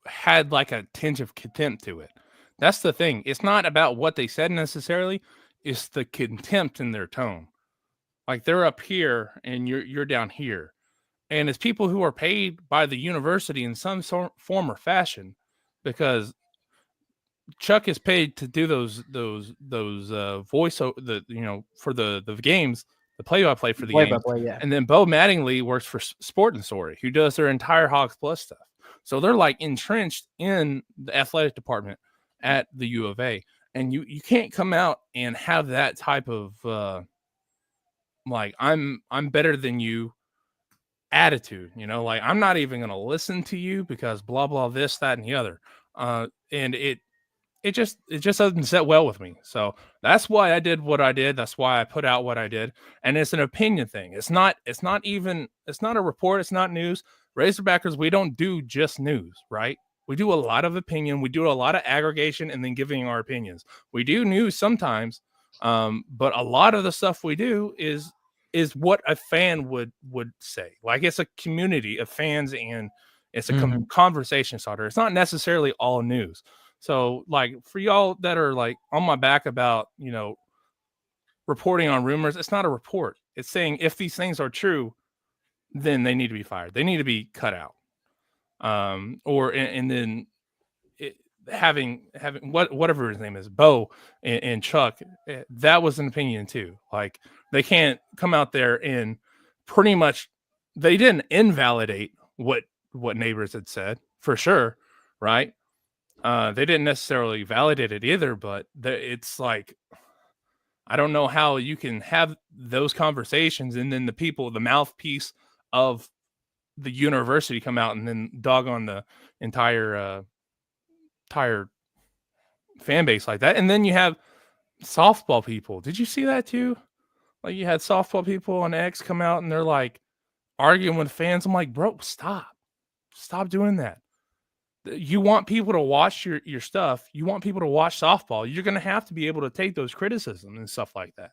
had like a tinge of contempt to it. That's the thing. It's not about what they said necessarily. It's the contempt in their tone. Like they're up here and you're down here. And it's people who are paid by the university in some form or fashion, because Chuck is paid to do those voice for the games, the play-by-play for the game. Yeah. And then Bo Mattingly works for Sport and Story, who does their entire Hawgs Plus stuff. So they're like entrenched in the athletic department at the U of A. And you can't come out and have that type of like I'm better than you attitude, like I'm not even going to listen to you because blah, blah, this, that, and the other. And it just doesn't sit well with me. So that's why I did what I did. That's why I put out what I did. And it's an opinion thing. It's not a report. It's not news. Razorbackers, we don't do just news, right? We do a lot of opinion. We do a lot of aggregation and then giving our opinions. We do news sometimes. But a lot of the stuff we do is what a fan would say. Like it's a community of fans and it's a conversation starter. It's not necessarily all news. So like for y'all that are like on my back about, reporting on rumors, it's not a report. It's saying if these things are true, then they need to be fired. They need to be cut out. Having whatever his name is, Bo and Chuck, that was an opinion too. Like they can't come out there and pretty much, they didn't invalidate what neighbors had said for sure. Right. They didn't necessarily validate it either, but it's like, I don't know how you can have those conversations and then the mouthpiece of the university come out and then dog on the entire fan base like that. And then you have softball people. Did you see that too? Like you had softball people on X come out and they're like arguing with fans. I'm like, bro, stop doing that. You want people to watch your stuff. You want people to watch softball. You're going to have to be able to take those criticisms and stuff like that.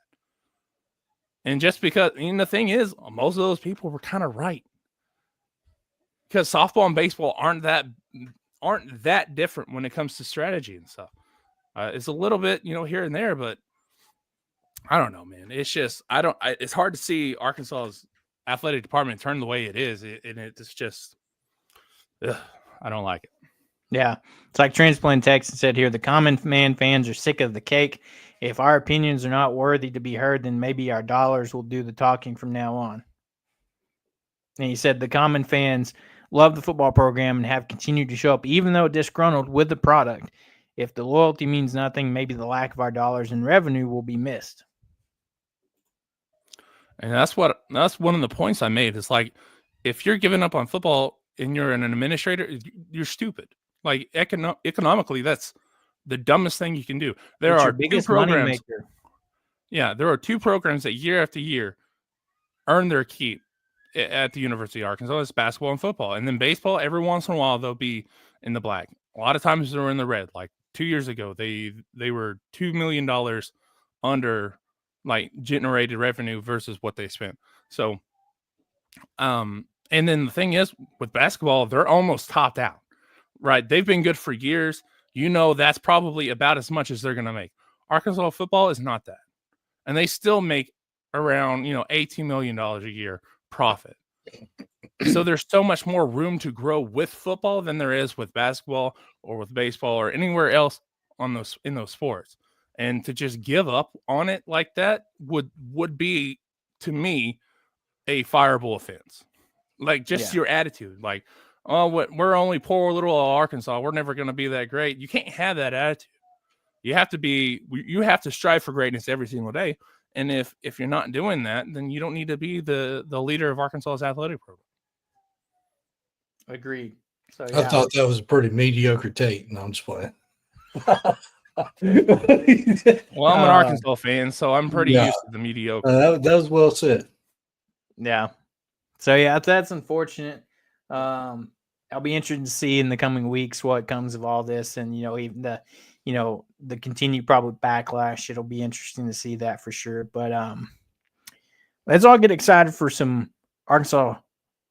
And just because, the thing is, most of those people were kind of right. Because softball and baseball aren't that different when it comes to strategy and stuff. It's a little bit, here and there, but I don't know, man. It's just it's hard to see Arkansas's athletic department turn the way it is, and it's just I don't like it. Yeah, it's like Transplant Texas said here. The common man fans are sick of the cake. If our opinions are not worthy to be heard, then maybe our dollars will do the talking from now on. And he said the common fans love the football program and have continued to show up, even though disgruntled with the product. If the loyalty means nothing, maybe the lack of our dollars in revenue will be missed. And that's one of the points I made. It's like, if you're giving up on football and you're an administrator, you're stupid. Like economically, that's the dumbest thing you can do. There are biggest programs. Yeah, there are 2 programs that year after year earn their keep at the University of Arkansas. It's basketball and football. And then baseball, every once in a while, they'll be in the black. A lot of times they're in the red. Like 2 years ago, they were $2 million under like generated revenue versus what they spent. So, and then the thing is with basketball, they're almost topped out, right? They've been good for years. That's probably about as much as they're going to make. Arkansas football is not that. And they still make around, $18 million a year profit. So there's so much more room to grow with football than there is with basketball or with baseball or anywhere else in those sports. And to just give up on it like that would be, to me, a fireable offense. Like just your attitude. Like, oh, we're only poor little Arkansas. We're never going to be that great. You can't have that attitude. You have to strive for greatness every single day. And if you're not doing that, then you don't need to be the leader of Arkansas's athletic program. Agreed. So I thought that was a pretty mediocre take. No, I'm just playing. Well, I'm an Arkansas fan, so I'm pretty used to the mediocre. That was well said. Yeah. So that's unfortunate. I'll be interested to see in the coming weeks what comes of all this, and even the continued probably backlash. It'll be interesting to see that for sure. But let's all get excited for some Arkansas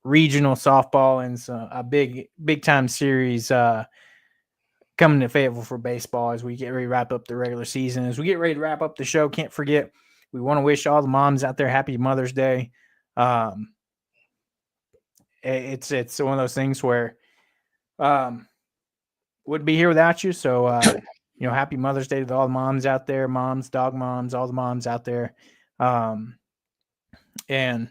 regional softball and a big time series coming to Fayetteville for baseball as we get ready to wrap up the regular season. As we get ready to wrap up the show, can't forget, we want to wish all the moms out there happy Mother's Day. It's one of those things where wouldn't be here without you. So happy Mother's Day to all the moms out there, moms, dog moms, all the moms out there. And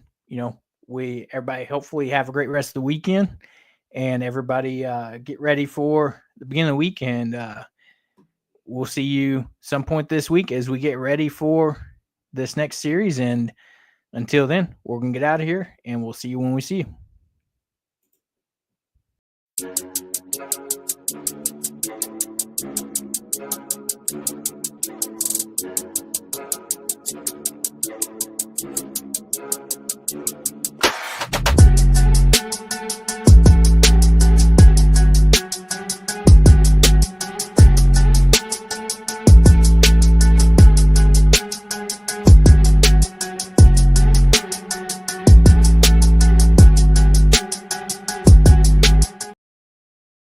everybody hopefully have a great rest of the weekend, and everybody get ready for the beginning of the weekend. We'll see you some point this week as we get ready for this next series. And until then, we're going to get out of here, and we'll see you when we see you.